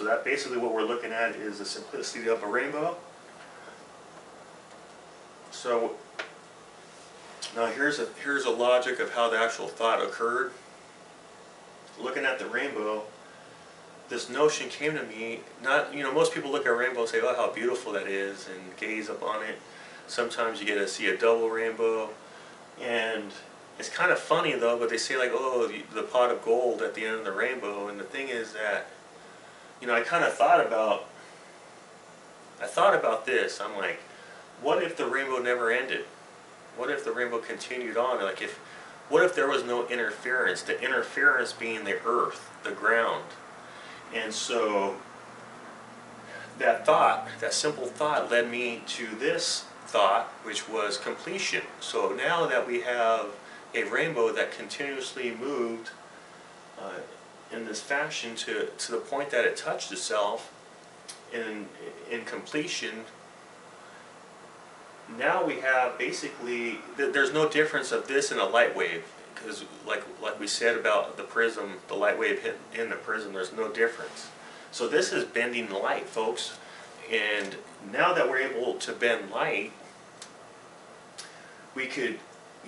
So that basically what we're looking at is the simplicity of a rainbow. So now here's a logic of how the actual thought occurred. Looking at the rainbow, this notion came to me. Not, most people look at a rainbow and say, "Oh, how beautiful that is," and gaze upon it. Sometimes you get to see a double rainbow, and it's kind of funny though. But they say like, "Oh, the pot of gold at the end of the rainbow." And the thing is that, I kind of thought about this. I'm like, what if the rainbow never ended? What if the rainbow continued on? Like, what if there was no interference? The interference being the earth, the ground. And so that simple thought led me to this thought, which was completion. So now that we have a rainbow that continuously moved in this fashion to the point that it touched itself in completion, now we have basically, there's no difference of this in a light wave, because like we said about the prism, the light wave hit in the prism, there's no difference. So this is bending light, folks, and now that we're able to bend light, we could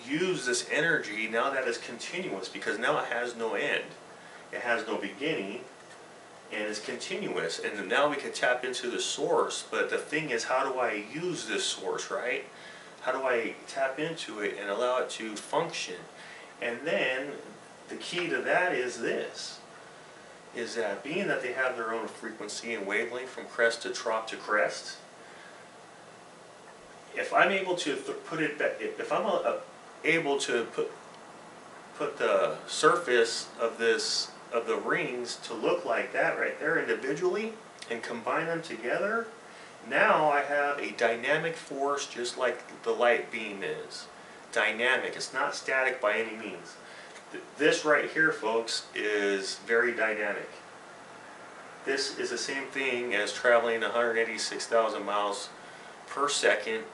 use this energy now that it's continuous, because now it has no end, it has no beginning, and it's continuous, and now we can tap into the source. But the thing is, how do I use this source, right? How do I tap into it and allow it to function? And then the key to that is this, is that being that they have their own frequency and wavelength from crest to trough to crest, if I'm able to put it back, if I'm able to put the surface of the rings to look like that right there individually and combine them together, now I have a dynamic force just like the light beam is. Dynamic, it's not static by any means. This right here, folks, is very dynamic. This is the same thing as traveling 186,000 miles per second,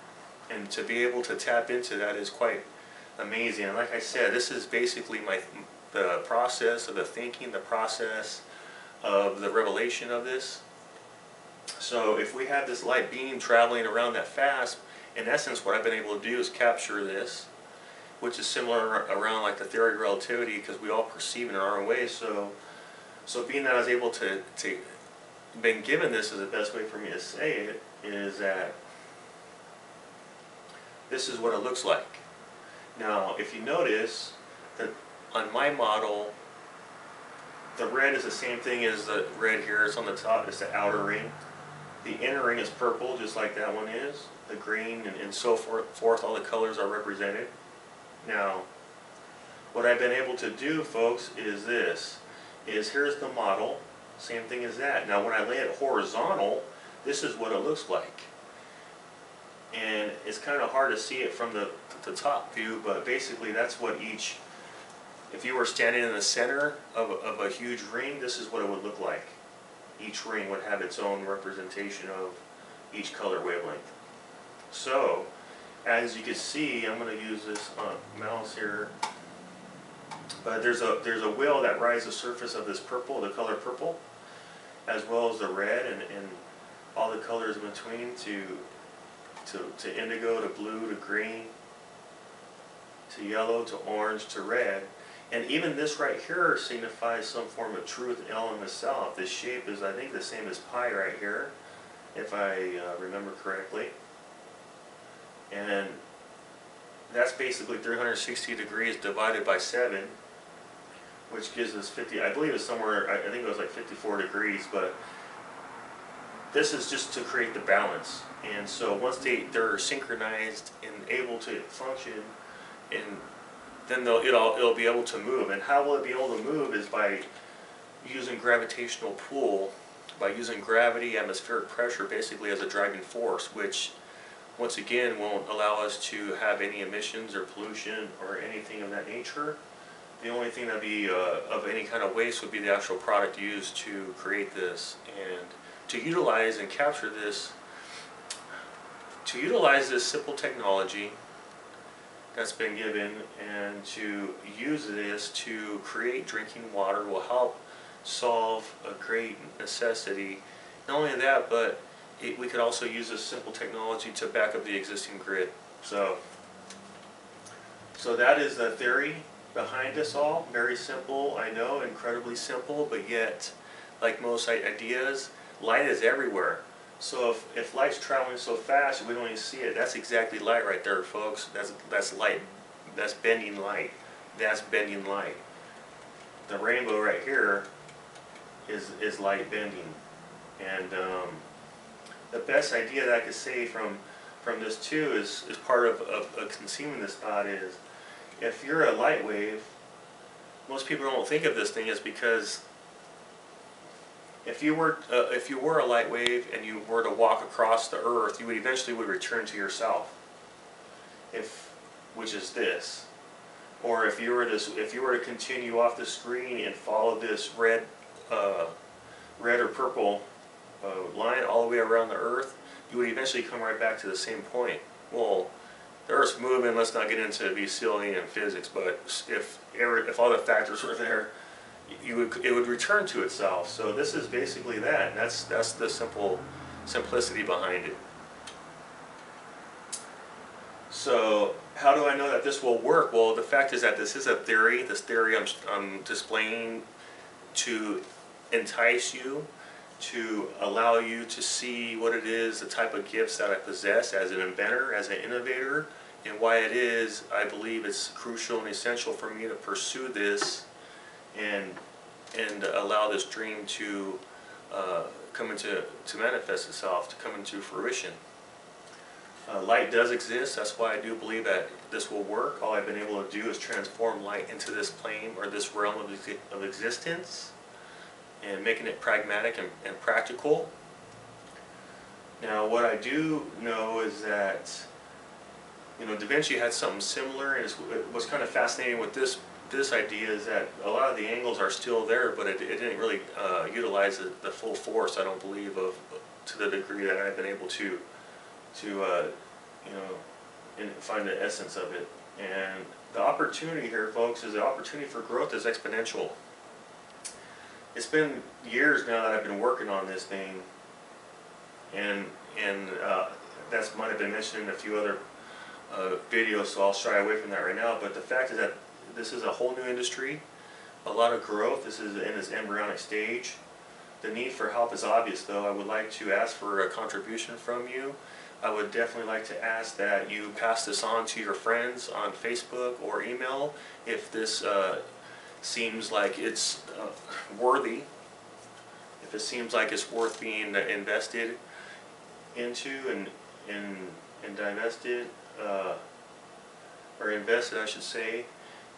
and to be able to tap into that is quite amazing. And like I said, this is basically the process of the thinking, the process of the revelation of this. So if we have this light beam traveling around that fast, in essence what I've been able to do is capture this, which is similar around like the theory of relativity, because we all perceive it in our own ways. So being that I was able to been given this, is the best way for me to say it, is that this is what it looks like. Now if you notice that on my model, the red is the same thing as the red here. It's on the top, it's the outer ring. The inner ring is purple, just like that one is. The green and so forth, all the colors are represented. Now, what I've been able to do, folks, is this. Here's the model, same thing as that. Now when I lay it horizontal, this is what it looks like. And it's kind of hard to see it from the top view, but basically that's what if you were standing in the center of a huge ring, this is what it would look like. Each ring would have its own representation of each color wavelength. So, as you can see, I'm going to use this mouse here, but there's a wheel that rides the surface of this purple, the color purple, as well as the red and all the colors in between to indigo, to blue, to green, to yellow, to orange, to red. And even this right here signifies some form of truth all in itself. This shape is, I think, the same as pi right here, if I remember correctly. And that's basically 360 degrees divided by 7, which gives us 50, I believe it's somewhere, I think it was like 54 degrees, but this is just to create the balance. And so once they're synchronized and able to function, and then it'll be able to move. And how will it be able to move is by using gravitational pull, by using gravity, atmospheric pressure basically as a driving force, which once again won't allow us to have any emissions or pollution or anything of that nature. The only thing that'd be of any kind of waste would be the actual product used to create this. And to utilize and capture this, simple technology that's been given, and to use this to create drinking water will help solve a great necessity. Not only that, but we could also use this simple technology to back up the existing grid. So that is the theory behind this all. Very simple, I know, incredibly simple, but yet, like most ideas, light is everywhere. So if light's traveling so fast we don't even see it, that's exactly light right there, folks. That's light. That's bending light. That's bending light. The rainbow right here is light bending. And the best idea that I could say from this too is part of conceiving this thought is, if you're a light wave, most people don't think of this thing is because if you were a light wave and you were to walk across the earth, you would eventually return to yourself, which is this. Or if you were to continue off the screen and follow this red or purple line all the way around the earth, you would eventually come right back to the same point. Well, the Earth's moving. Let's not get into Vcillion and physics, but if all the factors were there, it would return to itself. So this is basically that. And that's the simplicity behind it. So how do I know that this will work? Well, the fact is that this is a theory. This theory I'm displaying to entice you, to allow you to see what it is, the type of gifts that I possess as an inventor, as an innovator, and why it is I believe it's crucial and essential for me to pursue this and allow this dream to manifest itself, to come into fruition. Light does exist. That's why I do believe that this will work. All I've been able to do is transform light into this plane or this realm of existence, and making it pragmatic and practical. Now, what I do know is that, Da Vinci had something similar, and what's kind of fascinating with this idea is that a lot of the angles are still there, but it didn't really utilize the full force, I don't believe, to the degree that I've been able to find the essence of it. And the opportunity here, folks, is the opportunity for growth is exponential. It's been years now that I've been working on this thing, and that might have been mentioned in a few other videos, so I'll shy away from that right now. But the fact is that this is a whole new industry, a lot of growth. This is in its embryonic stage. The need for help is obvious, though. I would like to ask for a contribution from you. I would definitely like to ask that you pass this on to your friends on Facebook or email if this seems like it's worthy, if it seems like it's worth being invested into and divested, or invested, I should say.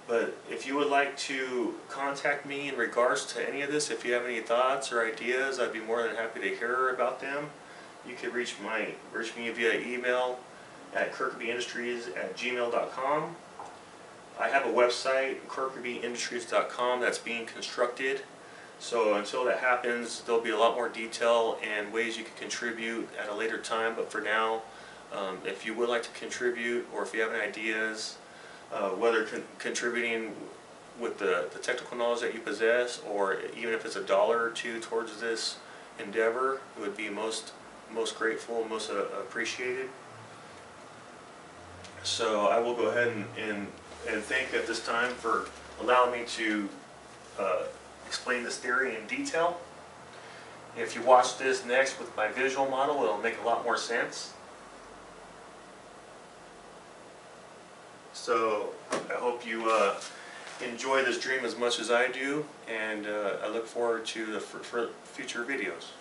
But if you would like to contact me in regards to any of this, if you have any thoughts or ideas, I'd be more than happy to hear about them. You can reach me via email at kirkabyindustries@gmail.com. I have a website, kirkabyindustries.com, that's being constructed. So until that happens, there'll be a lot more detail and ways you can contribute at a later time. But for now, if you would like to contribute, or if you have any ideas, whether contributing with the technical knowledge that you possess, or even if it's $1 or $2 towards this endeavor, it would be most grateful, most appreciated. So I will go ahead and thank you at this time for allowing me to explain this theory in detail. If you watch this next with my visual model, it'll make a lot more sense. So I hope you enjoy this dream as much as I do, and I look forward to the future videos.